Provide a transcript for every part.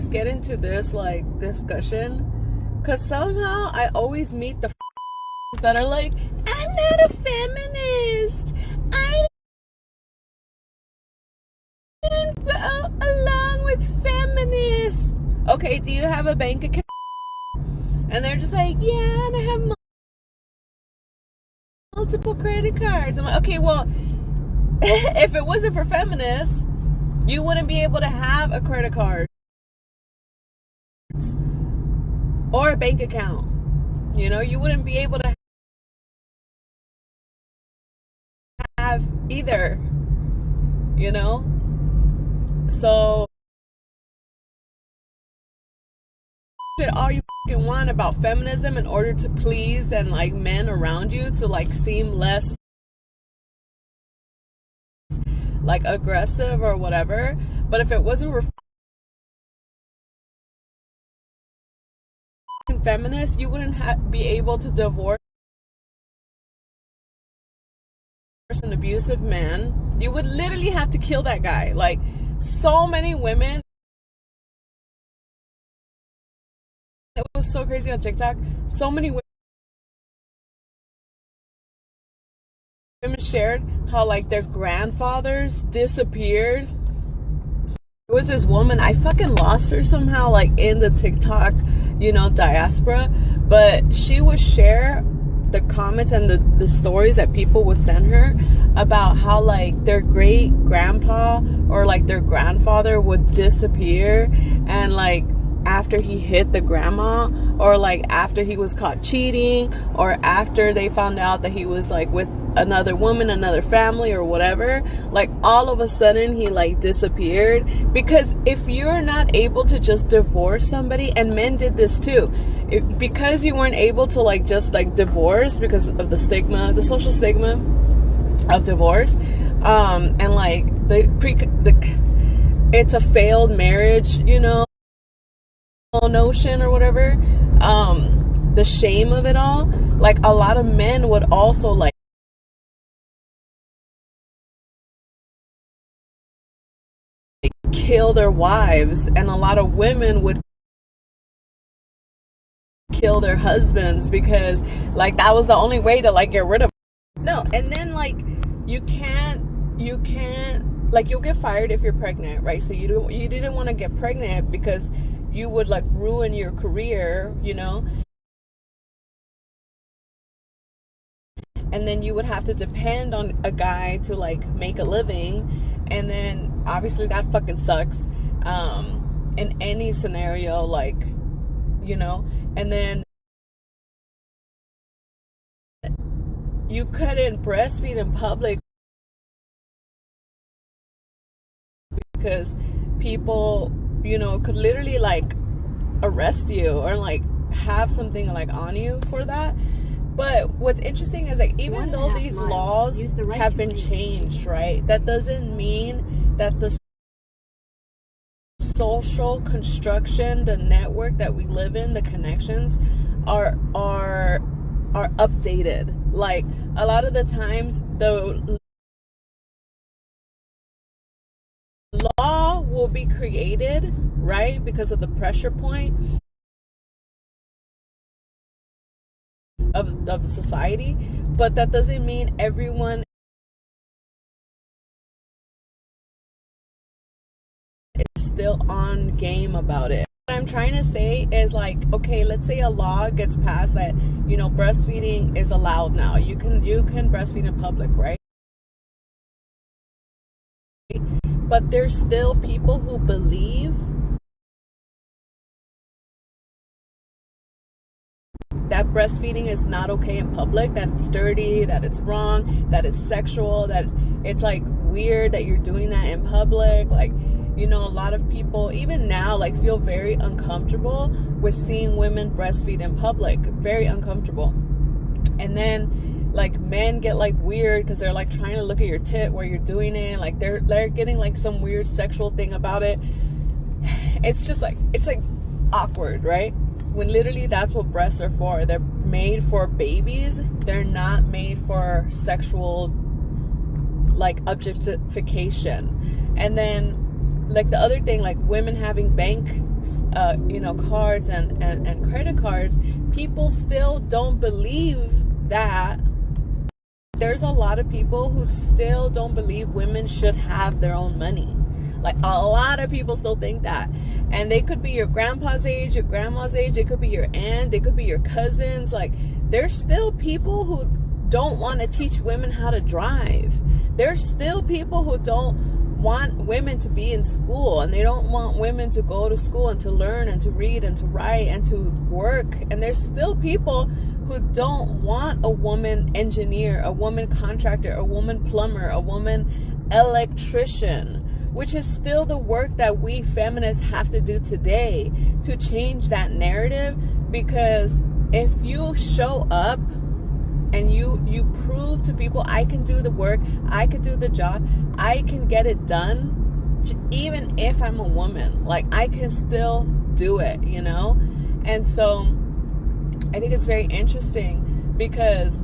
always get into this like discussion because somehow I always meet the that are like, I'm not a feminist. I don't go along with feminists. Okay, do you have a bank account? And they're just like, yeah, and I have multiple credit cards. I'm like, okay, well, if it wasn't for feminists, you wouldn't be able to have a credit card or a bank account. You know, you wouldn't be able to have either. You know? So all you fucking want about feminism in order to please and like men around you to like seem less like aggressive or whatever. But if it wasn't for feminists, you wouldn't be able to divorce an abusive man. You would literally have to kill that guy. Like, so many women, it was so crazy on TikTok, so many women shared how like their grandfathers disappeared. There was this woman, I fucking lost her somehow, like in the TikTok, you know, diaspora, but she would share the comments and the stories that people would send her about how like their great grandpa or like their grandfather would disappear, and like after he hit the grandma, or like after he was caught cheating, or after they found out that he was like with another woman, another family or whatever, like all of a sudden he like disappeared. Because if you're not able to just divorce somebody, and men did this too, because you weren't able to like just like divorce because of the stigma, the social stigma of divorce, and like it's a failed marriage, you know, notion or whatever, the shame of it all, like a lot of men would also like kill their wives, and a lot of women would kill their husbands because like that was the only way to like get rid of them. No, and then like you can't like, you'll get fired if you're pregnant, right? So you didn't want to get pregnant because you would like ruin your career, you know, and then you would have to depend on a guy to like make a living, and then obviously that fucking sucks in any scenario, like, you know. And then you couldn't breastfeed in public because people, you know, could literally like arrest you or like have something like on you for that. But what's interesting is like, even though these laws have been changed, right, that doesn't mean that the social construction, the network that we live in, the connections are updated. Like a lot of the times the law will be created, right, because of the pressure point of society, but that doesn't mean everyone is still on game about it. What I'm trying to say is like, okay, let's say a law gets passed that, you know, breastfeeding is allowed now. You can breastfeed in public, right? But there's still people who believe that breastfeeding is not okay in public, that it's dirty, that it's wrong, that it's sexual, that it's like weird that you're doing that in public. Like, you know, a lot of people even now like feel very uncomfortable with seeing women breastfeed in public, very uncomfortable. And then like men get like weird because they're like trying to look at your tit while you're doing it, like they're getting like some weird sexual thing about it. It's just like, it's like awkward, right? When literally that's what breasts are for. They're made for babies. They're not made for sexual like objectification. And then like the other thing, like women having bank cards and credit cards, people still don't believe that. There's a lot of people who still don't believe women should have their own money. Like, a lot of people still think that. And they could be your grandpa's age, your grandma's age, they could be your aunt, they could be your cousins. Like, there's still people who don't want to teach women how to drive. There's still people who don't want women to be in school, and they don't want women to go to school and to learn and to read and to write and to work. And there's still people who don't want a woman engineer, a woman contractor, a woman plumber, a woman electrician, which is still the work that we feminists have to do today to change that narrative. Because if you show up and you prove to people, I can do the work, I can do the job, I can get it done, even if I'm a woman, like, I can still do it, you know? And so I think it's very interesting, because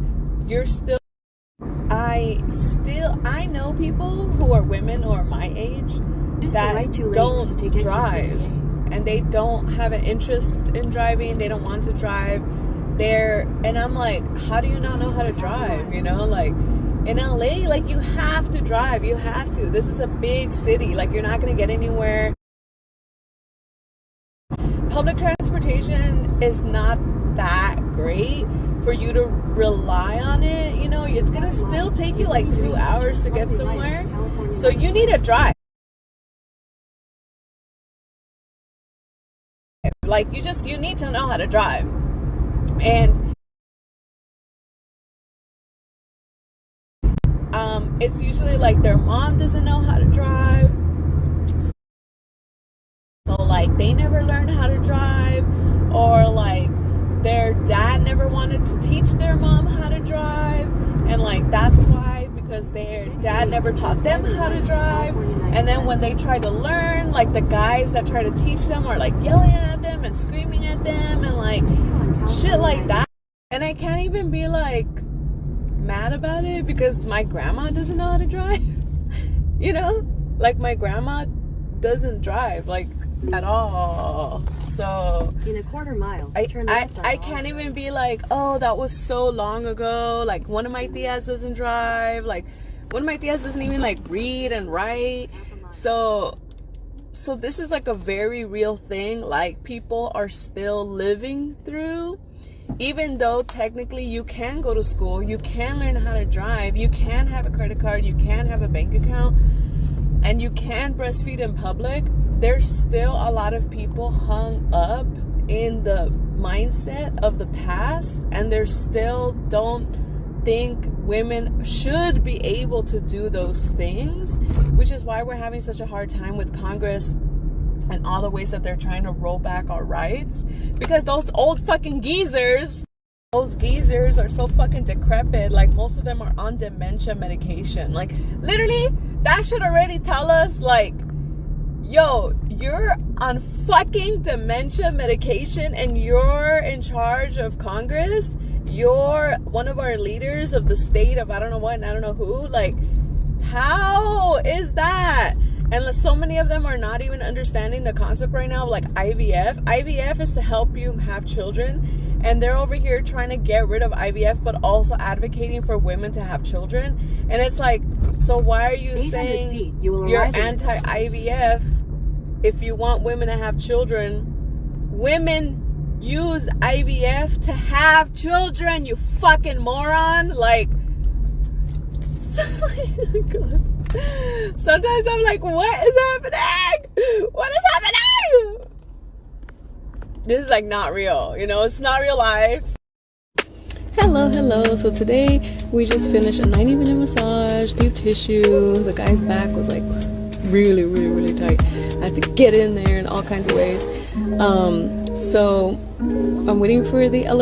I know people who are women who are my age that don't drive, and they don't have an interest in driving, they don't want to drive. And I'm like, how do you not know how to drive? You know, like, in LA, like, you have to drive, you have to. This is a big city, like, you're not gonna get anywhere. Public transportation is not that great for you to rely on it. You know, it's gonna still take you like 2 hours to get somewhere, so you need to drive. Like, you need to know how to drive. And it's usually like their mom doesn't know how to drive, so like they never learned how to drive, or like their dad never wanted to teach their mom how to drive, and like that's why, because their dad never taught them how to drive. And then when they try to learn, like, the guys that try to teach them are like yelling at them and screaming at them and like shit like that. And I can't even be like mad about it, because my grandma doesn't know how to drive. You know, like, my grandma doesn't drive, like, at all. So in a quarter mile, I can't even be like, oh, that was so long ago. Like, one of my tias doesn't drive. Like, one of my tias doesn't even like read and write. So this is like a very real thing. Like, people are still living through. Even though technically you can go to school, you can learn how to drive, you can have a credit card, you can have a bank account, and you can breastfeed in public, there's still a lot of people hung up in the mindset of the past, and they still don't think women should be able to do those things, which is why we're having such a hard time with Congress and all the ways that they're trying to roll back our rights. Because those old fucking geezers are so fucking decrepit. Like, most of them are on dementia medication. Like, literally, that should already tell us, like, yo, you're on fucking dementia medication and you're in charge of Congress. You're one of our leaders of the state of I don't know what and I don't know who. Like, how is that? And so many of them are not even understanding the concept right now, like IVF. IVF is to help you have children. And they're over here trying to get rid of IVF, but also advocating for women to have children. And it's like, so why are you saying you're anti-IVF if you want women to have children? Women use IVF to have children, you fucking moron. Like, oh my God. Sometimes I'm like, what is happening? What is happening? This is like not real, you know, it's not real life. Hello. So today we just finished a 90-minute massage, deep tissue. The guy's back was like really tight. I had to get in there in all kinds of ways. So I'm waiting for the elevator.